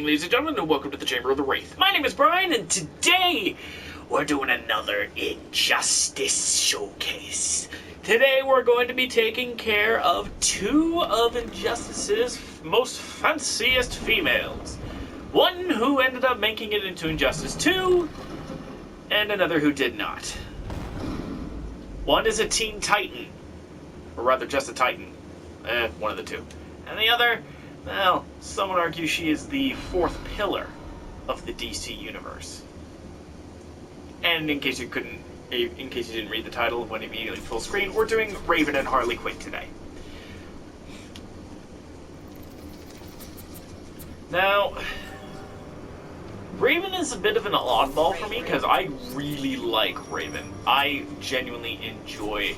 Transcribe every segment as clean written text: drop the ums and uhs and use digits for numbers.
ladies and gentlemen, and welcome to the Chamber of the Wraith. My name is Brian, and today we're doing another Injustice showcase. Today we're going to be taking care of two of Injustice's most fanciest females. One who ended up making it into Injustice 2, and another who did not. One is a Teen Titan, or rather just a Titan. One of the two. And the other, well, some would argue she is the fourth pillar of the DC universe. And in case you didn't read the title and went immediately full screen, we're doing Raven and Harley Quinn today. Now, Raven is a bit of an oddball for me because I really like Raven. I genuinely enjoy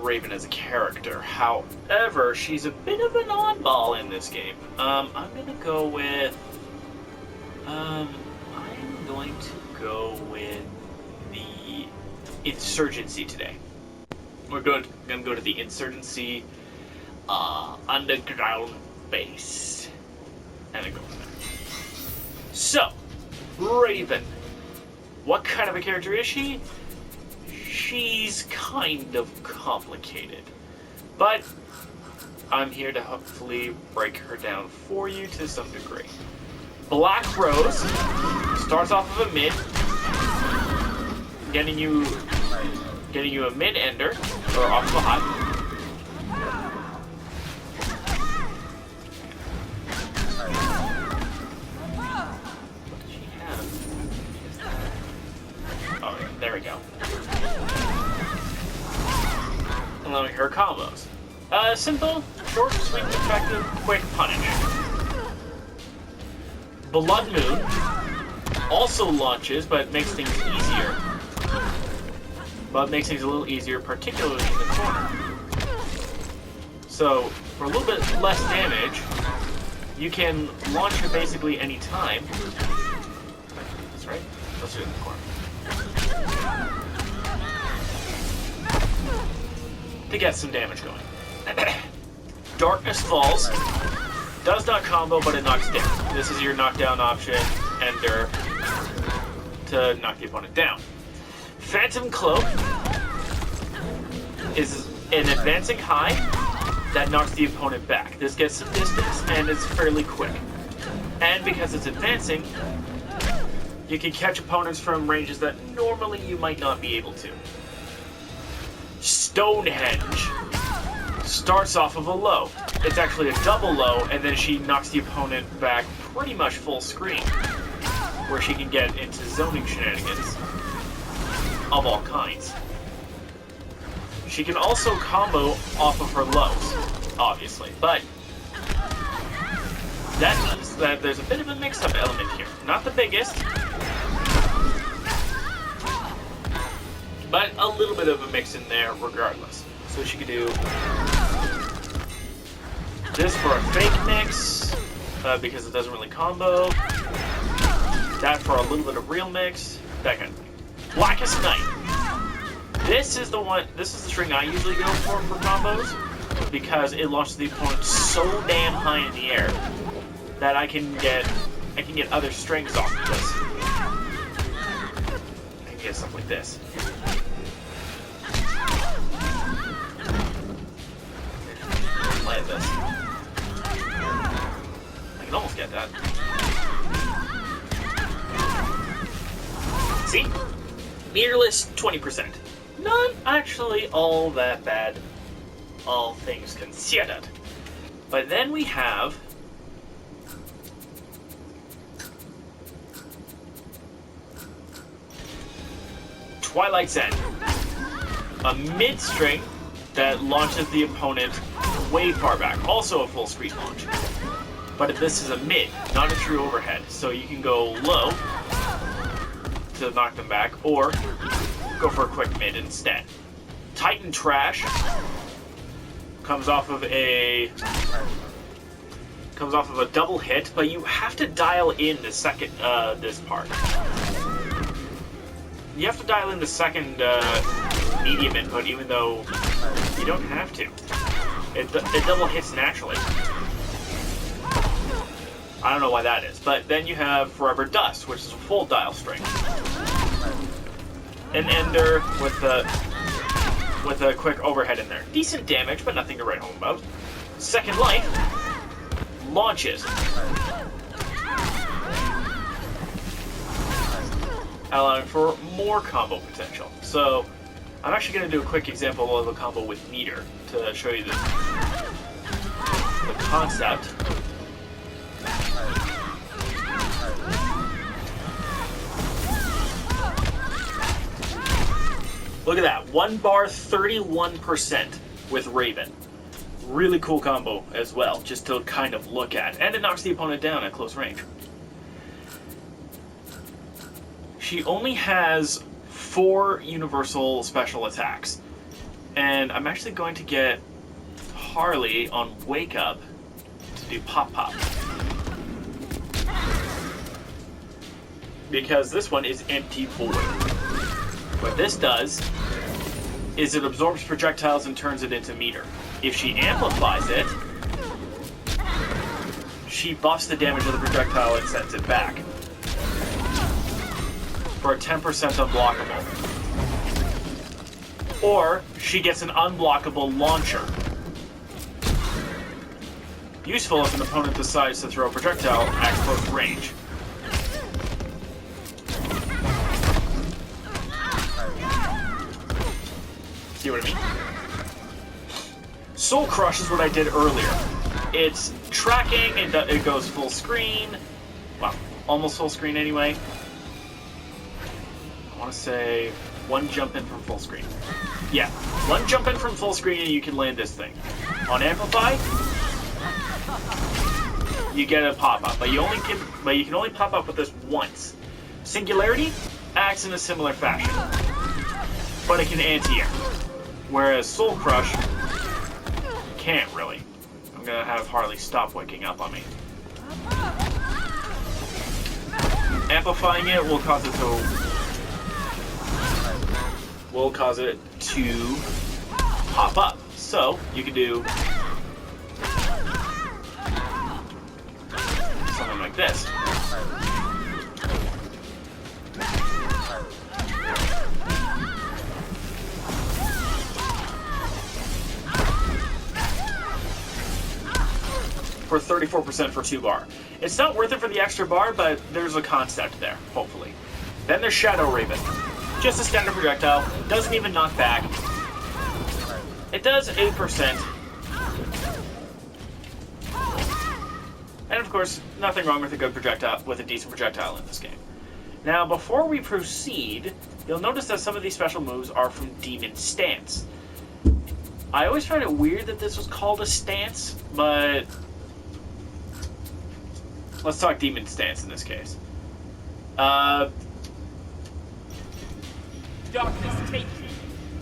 Raven as a character. However, she's a bit of an oddball in this game. I'm going to go with the Insurgency today. We're going to go to the Insurgency underground base. And then go from there. So, Raven. What kind of a character is she? She's kind of complicated. But I'm here to hopefully break her down for you to some degree. Black Rose starts off of a mid, getting you a mid-ender, or off of a high. There we go. Allowing her combos. Simple, short, sweet, effective, quick punish. Blood Moon also launches, but makes things easier. But makes things a little easier, particularly in the corner. So, for a little bit less damage, you can launch her basically any time. That's right. Let's do it in the corner. To get some damage going. Darkness Falls does not combo, but it knocks down. This is your knockdown option, Ender, to knock the opponent down. Phantom Cloak is an advancing high that knocks the opponent back. This gets some distance, and it's fairly quick. And because it's advancing, you can catch opponents from ranges that normally you might not be able to. Stonehenge starts off of a low. It's actually a double low, and then she knocks the opponent back pretty much full screen, where she can get into zoning shenanigans of all kinds. She can also combo off of her lows, obviously, but that means that there's a bit of a mix-up element here. Not the biggest, but a little bit of a mix in there regardless. So she could do this for a fake mix, because it doesn't really combo. That for a little bit of real mix, that kind of thing. Blackest Night. This is the string I usually go for combos, because it launches the opponent so damn high in the air that I can get other strings off of this. I can get stuff like this. Like this. I can almost get that. See? Meterless 20%. Not actually all that bad, all things considered. But then we have Twilight's End. A mid string that launches the opponent way far back. Also a full screen launch. But this is a mid, not a true overhead. So you can go low to knock them back, or go for a quick mid instead. Titan Trash comes off of a double hit, but you have to dial in the second this part. You have to dial in the second medium input, even though you don't have to. It double hits naturally. I don't know why that is. But then you have Forever Dust, which is a full dial string. An Ender with a quick overhead in there. Decent damage, but nothing to write home about. Second Life launches. Allowing for more combo potential. So, I'm actually going to do a quick example of a combo with Meter to show you the concept. Look at that, 1 bar, 31% with Raven. Really cool combo as well, just to kind of look at. And it knocks the opponent down at close range. She only has 4 universal special attacks. And I'm actually going to get Harley on Wake Up to do Pop Pop. Because this one is Empty Void. What this does is it absorbs projectiles and turns it into meter. If she amplifies it, she buffs the damage of the projectile and sends it back. For a 10% unblockable. Or she gets an unblockable launcher. Useful if an opponent decides to throw a projectile at close range. See what I mean? Soul Crush is what I did earlier. It's tracking, it goes full screen. Well, almost full screen anyway. I want to say 1 jump in from full screen. Yeah, 1 jump in from full screen and you can land this thing. On Amplify, you get a pop-up, but you can only pop up with this once. Singularity acts in a similar fashion, but it can anti-air. Whereas Soul Crush can't really. I'm gonna have Harley stop waking up on me. Amplifying it will cause it to pop up. So you can do something like this. For 34% for 2 bar. It's not worth it for the extra bar, but there's a concept there, hopefully. Then there's Shadow Raven. Just a standard projectile, doesn't even knock back. It does 8%. And of course, nothing wrong with a good projectile, with a decent projectile in this game. Now, before we proceed, you'll notice that some of these special moves are from Demon Stance. I always find it weird that this was called a stance, but let's talk Demon Stance in this case.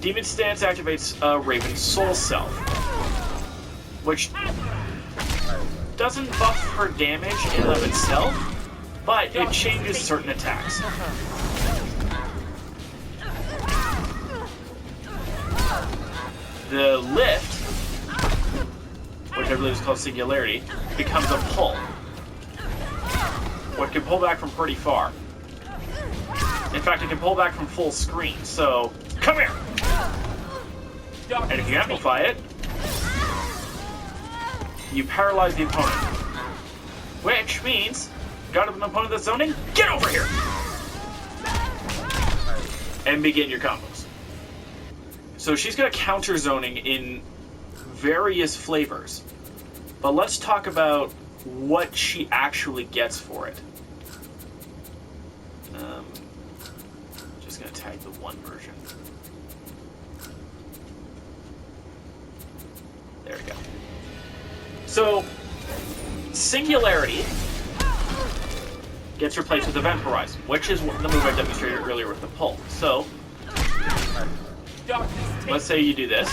Demon Stance activates Raven's Soul Self, which doesn't buff her damage in and of itself, but it changes certain attacks. The lift, which I believe is called Singularity, becomes a pull. What can pull back from pretty far. In fact, it can pull back from full screen, so come here! And if you amplify it, you paralyze the opponent. Which means, got an opponent that's zoning, get over here! And begin your combos. So she's got counter zoning in various flavors. But let's talk about what she actually gets for it. Just gonna tag the one version. There we go. So, Singularity gets replaced with Event Horizon, which is the move I demonstrated earlier with the pull. So, let's say you do this.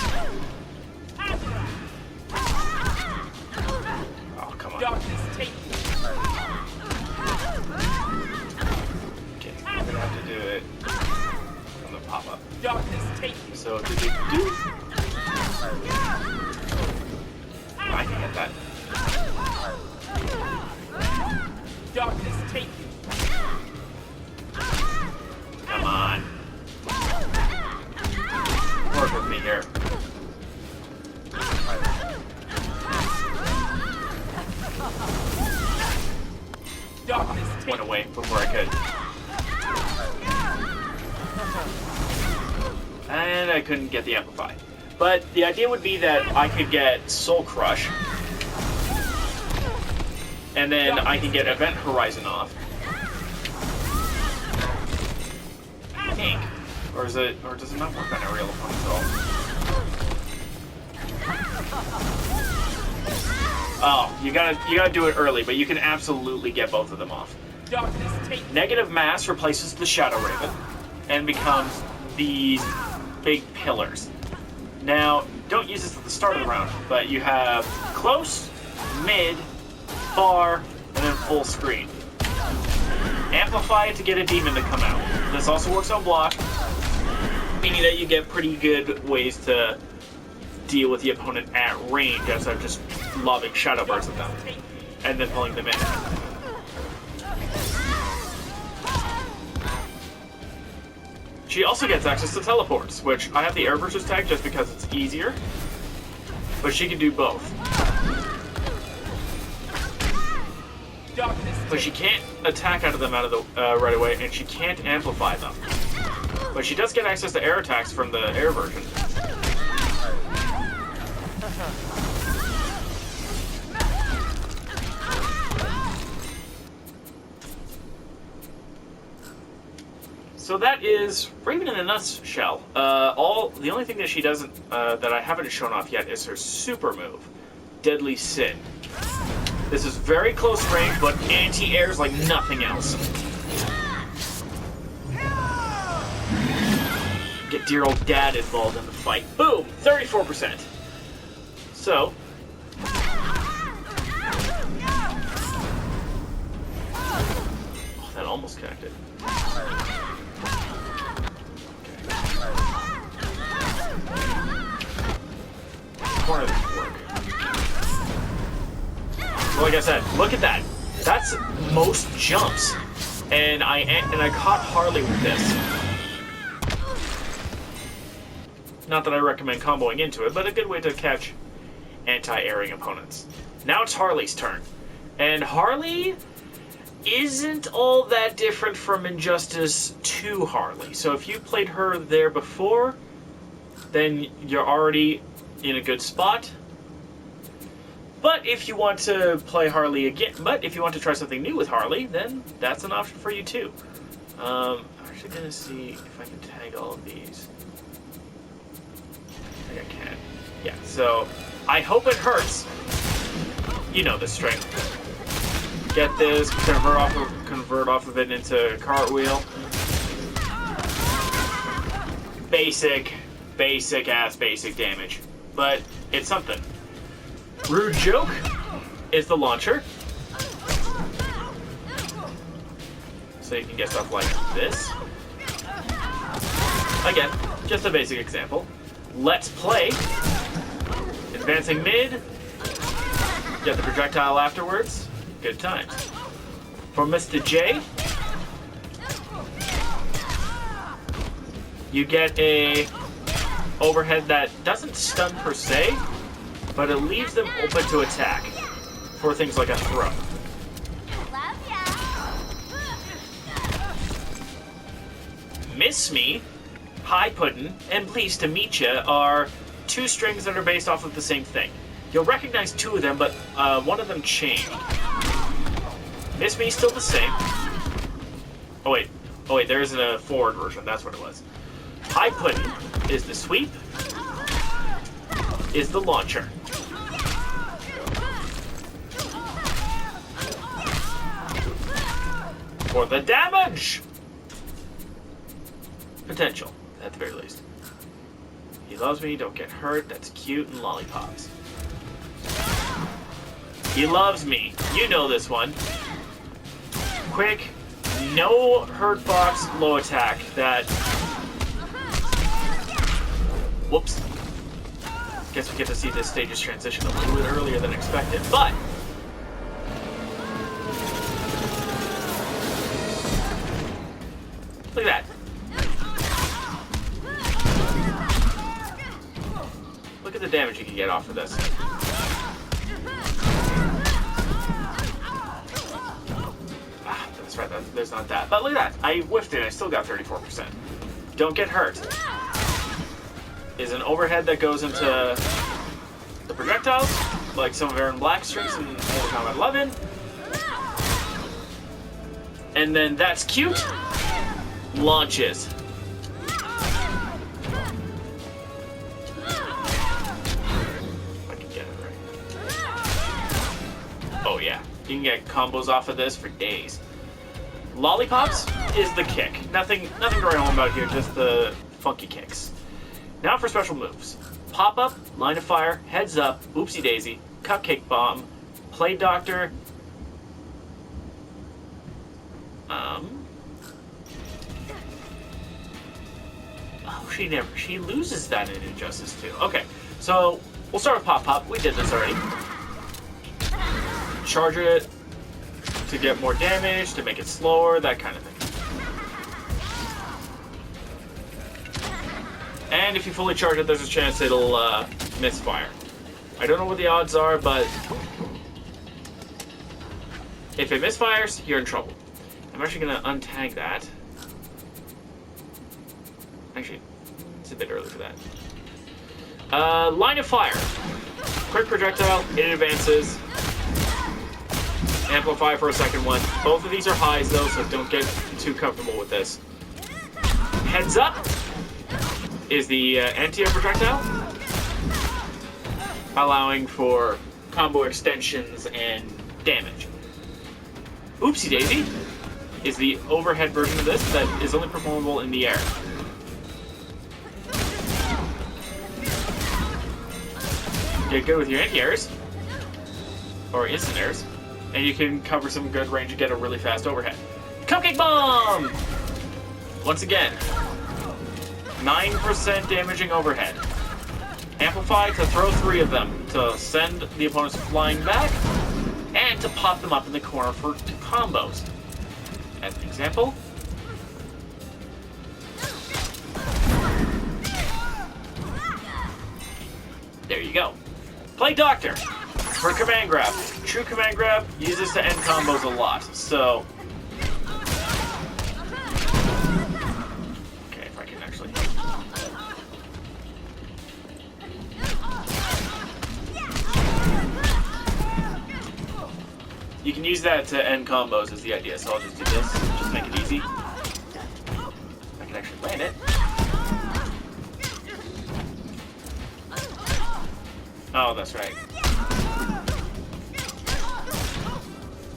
Oh, come on. Okay, I'm gonna have to do it on the pop-up. So, do. I can get that. went away before I could. And I couldn't get the Amplify. But the idea would be that I could get Soul Crush. And then I can get Event Horizon off. Ink. Or does it not work on aerial opponents at all? Oh, you gotta do it early, but you can absolutely get both of them off. Negative Mass replaces the Shadow Raven and becomes these big pillars. Now, don't use this at the start of the round, but you have close, mid, far, and then full screen. Amplify it to get a demon to come out. This also works on block, meaning that you get pretty good ways to deal with the opponent at range instead of just lobbing shadow bursts at them and then pulling them in. She also gets access to teleports, which I have the air versus tag just because it's easier, but she can do both. But she can't attack out of them right away, and she can't amplify them. But she does get access to air attacks from the air version. So that is Raven in a nutshell. The only thing that she doesn't, that I haven't shown off yet, is her super move, Deadly Sin. This is very close range, but anti-airs like nothing else. Get dear old dad involved in the fight. Boom! 34%. So. Oh, that almost connected. Corner doesn't work. Well, like I said, look at that. That's most jumps, and I caught Harley with this. Not that I recommend comboing into it, but a good way to catch anti-airing opponents. Now it's Harley's turn, and Harley isn't all that different from Injustice 2 Harley. So if you played her there before, then you're already in a good spot. But if you want to play Harley again, if you want to try something new with Harley, then that's an option for you too. I'm actually gonna see if I can tag all of these. I think I can. Yeah, so I hope it hurts. You know the string. Get this, convert off of it into cartwheel. Basic damage. But it's something. Rude Joke is the launcher. So you can get stuff like this. Again, just a basic example. Let's Play. Advancing mid. Get the projectile afterwards. Good times. For Mr. J, you get a overhead that doesn't stun per se, but it leaves them open to attack for things like a throw. Miss Me, Hi Puddin', and Pleased to Meet Ya are two strings that are based off of the same thing. You'll recognize two of them, but one of them changed. Miss Me's still the same. Oh wait, there isn't a forward version, that's what it was. Hi Puddin' is the sweep, is the launcher. For the damage! Potential, at the very least. He loves me, don't get hurt, that's cute, and lollipops. He loves me, you know this one. Quick, no hurt box, low attack, that... Whoops. Guess we get to see this stage's transition a little bit earlier than expected, but... Look at that. Look at the damage you can get off of this. Ah, that's there's not that. But look at that. I whiffed it. I still got 34%. Don't get hurt. Is an overhead that goes into the projectiles, like some of Aaron Black's tricks in Mortal Kombat 11. And then that's cute. Launches. Oh yeah, you can get combos off of this for days. Lollipops is the kick. Nothing to write home about here, just the funky kicks. Now for special moves. Pop up, line of fire, heads up, oopsie daisy, cupcake bomb, play doctor. Oh, she loses that in Injustice 2. Okay, so we'll start with pop up. We did this already. Charge it to get more damage, to make it slower, that kind of thing. And if you fully charge it, there's a chance it'll misfire. I don't know what the odds are, but if it misfires, you're in trouble. I'm actually going to untag that. Actually, it's a bit early for that. Line of fire. Quick projectile, it advances. Amplify for a second one. Both of these are highs though, so don't get too comfortable with this. Heads up is the anti-air projectile, allowing for combo extensions and damage. Oopsie daisy is the overhead version of this that is only performable in the air. Get good with your anti-airs, or instant airs, and you can cover some good range and get a really fast overhead. Cupcake bomb! Once again, 9% damaging overhead. Amplify to throw 3 of them, to send the opponents flying back, and to pop them up in the corner for combos. As an example, there you go. Play Doctor for command grab. True command grab uses to end combos a lot, so... Okay, if I can actually... You can use that to end combos is the idea, so I'll just do this, just make it easy. I can actually land it. Oh, that's right.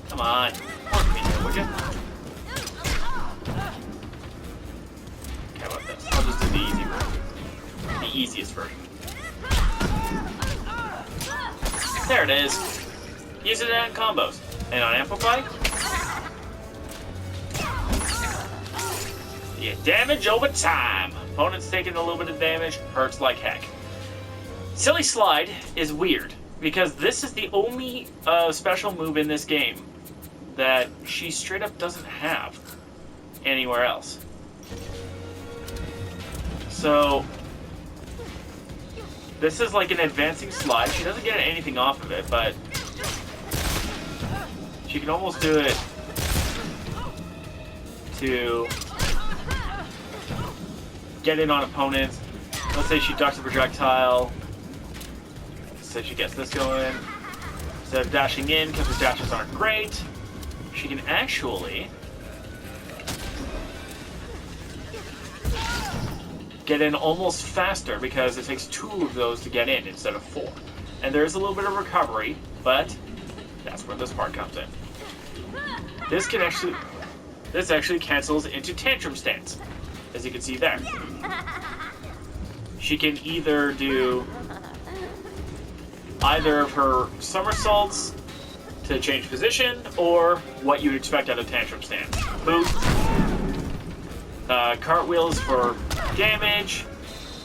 Come on. Work me here, would you? How about this? I'll just do the easy version. The easiest version. There it is. Use it on combos. And on Amplify, you get damage over time. Opponents taking a little bit of damage, hurts like heck. Silly Slide is weird, because this is the only special move in this game that she straight up doesn't have anywhere else. So, this is like an advancing slide. She doesn't get anything off of it, but she can almost do it to get in on opponents. Let's say she ducks a projectile. So she gets this going. Instead of dashing in, because her dashes aren't great, she can actually get in almost faster because it takes 2 of those to get in instead of 4. And there's a little bit of recovery, but that's where this part comes in. This actually cancels into tantrum stance, as you can see there. She can either do either of her somersaults to change position, or what you'd expect out of tantrum stance. Boot, cartwheels for damage.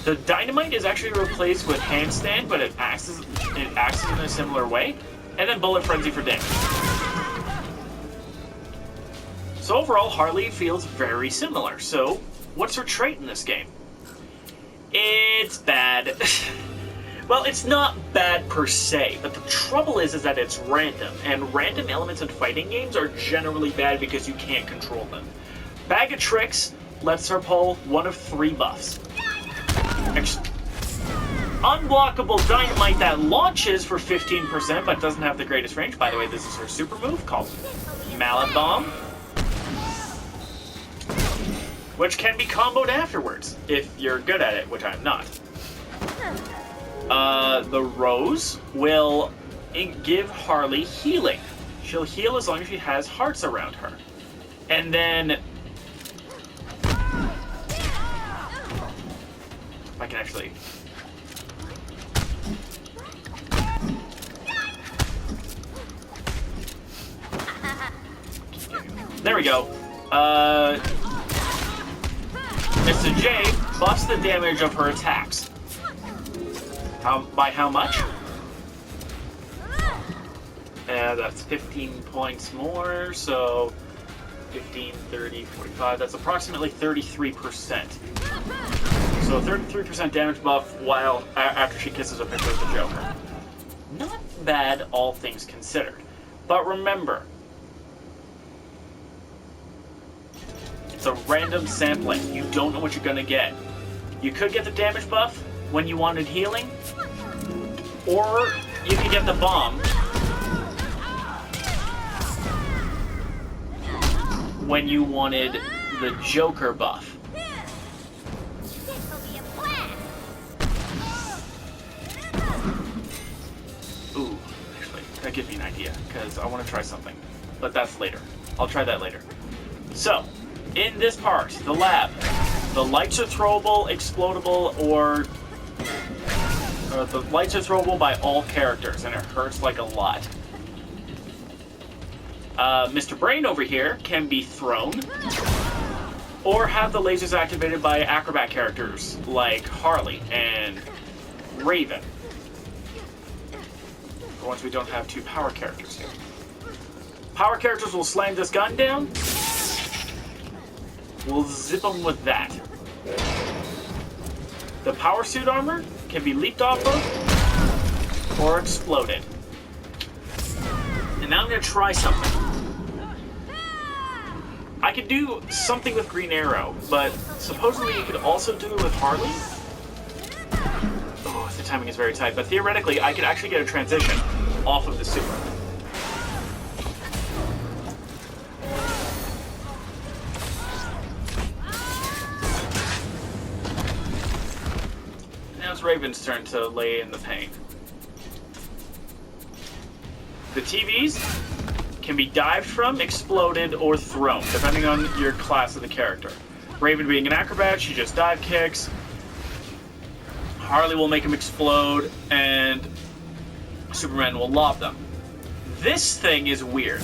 The dynamite is actually replaced with handstand, but it acts in a similar way. And then bullet frenzy for damage. So overall, Harley feels very similar. So, what's her trait in this game? It's bad. Well, it's not bad per se, but the trouble is that it's random, and random elements in fighting games are generally bad because you can't control them. Bag of Tricks lets her pull one of 3 buffs. Unblockable Dynamite that launches for 15% but doesn't have the greatest range. By the way, this is her super move called Mallet Bomb, which can be comboed afterwards if you're good at it, which I'm not. The Rose will give Harley healing. She'll heal as long as she has hearts around her. And then... if I can actually... there we go. Mr. J buffs the damage of her attacks. By how much? That's 15 points more, so 15, 30, 45, that's approximately 33%. So 33% damage buff while after she kisses a picture of the Joker. Not bad, all things considered. But remember, it's a random sampling. You don't know what you're gonna get. You could get the damage buff when you wanted healing, or you could get the bomb when you wanted the Joker buff. Ooh, actually, that gives me an idea, because I want to try something. But that's later. I'll try that later. So, in this part, the lab, the lights are throwable, explodable, or the lights are throwable by all characters, and it hurts like a lot. Mr. Brain over here can be thrown, or have the lasers activated by acrobat characters like Harley and Raven. For once we don't have 2 power characters here. Power characters will slam this gun down. We'll zip them with that. The power suit armor can be leaped off of or exploded. And now I'm going to try something. I could do something with Green Arrow, but supposedly you could also do it with Harley. Oh, the timing is very tight, but theoretically I could actually get a transition off of the super. Now it's Raven's turn to lay in the pain. The TVs can be dived from, exploded, or thrown, depending on your class of the character. Raven being an acrobat, she just dive kicks. Harley will make him explode, and Superman will lob them. This thing is weird.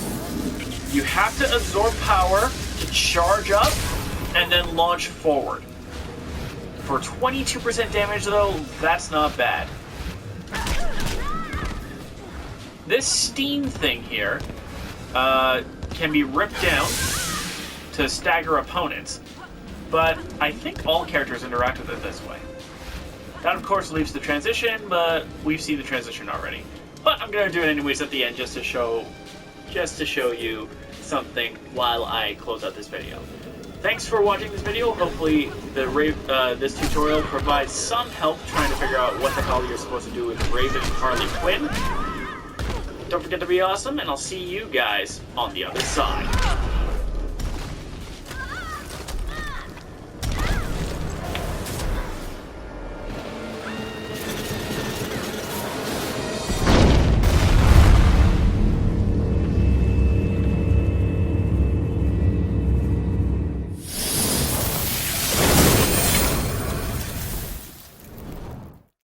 You have to absorb power to charge up, and then launch forward. For 22% damage, though, that's not bad. This steam thing here can be ripped down to stagger opponents, but I think all characters interact with it this way. That, of course, leaves the transition, but we've seen the transition already. But I'm gonna do it anyways at the end just to show you something while I close out this video. Thanks for watching this video. Hopefully this tutorial provides some help trying to figure out what the hell you're supposed to do with Raven, Harley, Quinn. Don't forget to be awesome, and I'll see you guys on the other side.